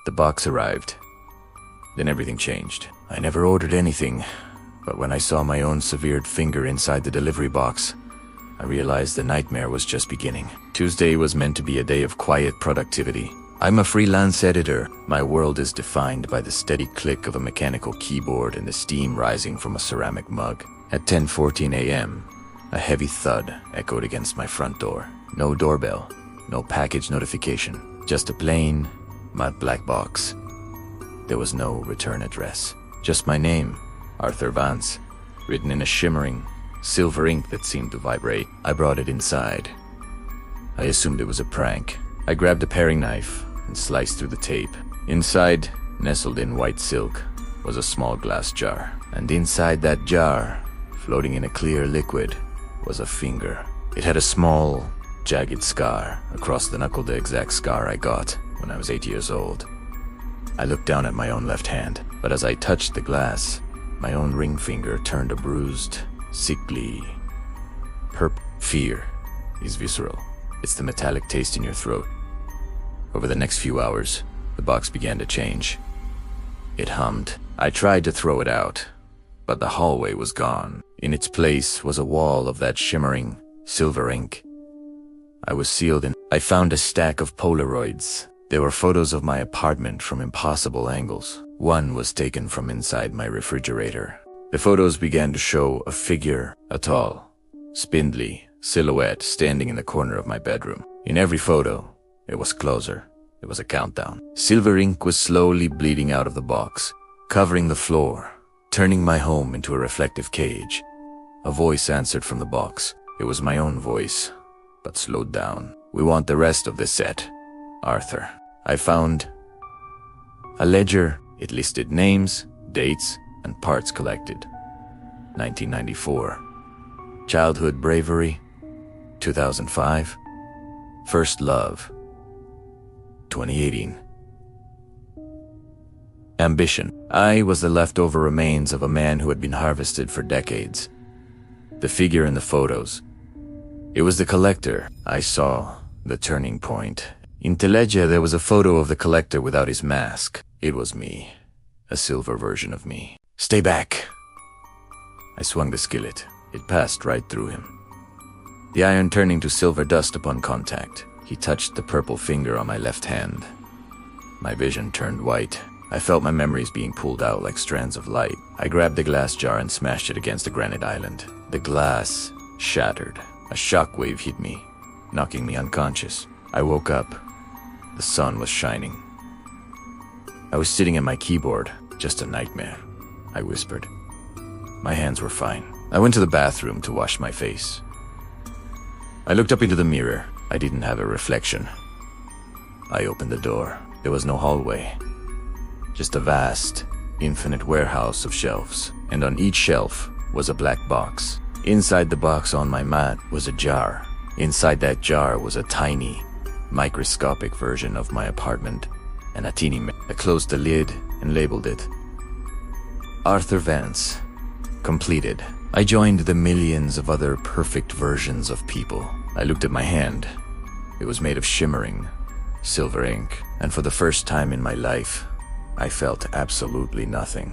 The box arrived. Then everything changed. I never ordered anything, but when I saw my own severed finger inside the delivery box, I realized the nightmare was just beginning. Tuesday was meant to be a day of quiet productivity. I'm a freelance editor. My world is defined by the steady click of a mechanical keyboard and the steam rising from a ceramic mug. At 10:14 a.m., a heavy thud echoed against my front door. No doorbell, no package notification, just a plain, matte black box. There was no return address, just my name, Arthur Vance, written in a shimmering, silver ink that seemed to vibrate. I brought it inside. I assumed it was a prank. I grabbed a paring knife and sliced through the tape. Inside, nestled in white silk, was a small glass jar. And inside that jar, floating in a clear liquid, was a finger. It had a small, jagged scar across the knuckle, the exact scar I got when I was 8 years old. I looked down at my own left hand, but as I touched the glass, my own ring finger turned a bruised, sickly, fear is visceral. It's the metallic taste in your throat. Over the next few hours, the box began to change. It hummed. I tried to throw it out, but the hallway was gone. In its place was a wall of that shimmering, silver ink. I was sealed in. I found a stack of Polaroids. There were photos of my apartment from impossible angles. One was taken from inside my refrigerator. The photos began to show a figure, a tall, spindly silhouette standing in the corner of my bedroom. In every photo, it was closer. It was a countdown. Silver ink was slowly bleeding out of the box, covering the floor, turning my home into a reflective cage. A voice answered from the box. It was my own voice, but slowed down. "We want the rest of this set, Arthur." I found a ledger. It listed names, dates, and parts collected. 1994. Childhood bravery. 2005. First love. 2018. Ambition. I was the leftover remains of a man who had been harvested for decades. The figure in the photos. It was the collector. I saw the turning point. In Telegia, there was a photo of the collector without his mask. It was me. A silver version of me. "Stay back." I swung the skillet. It passed right through him. The iron turning to silver dust upon contact. He touched the purple finger on my left hand. My vision turned white. I felt my memories being pulled out like strands of light. I grabbed the glass jar and smashed it against the granite island. The glass shattered. A shockwave hit me, knocking me unconscious. I woke up. The sun was shining. I was sitting at my keyboard. "Just a nightmare," I whispered. My hands were fine. I went to the bathroom to wash my face. I looked up into the mirror. I didn't have a reflection. I opened the door. There was no hallway. Just a vast, infinite warehouse of shelves. And on each shelf was a black box. Inside the box on my mat was a jar. Inside that jar was a tiny, microscopic version of my apartment. And a teeny I closed the lid and labeled it Arthur Vance. Completed. I joined the millions of other perfect versions of people. I looked at my hand. It was made of shimmering, silver ink. And for the first time in my life, I felt absolutely nothing.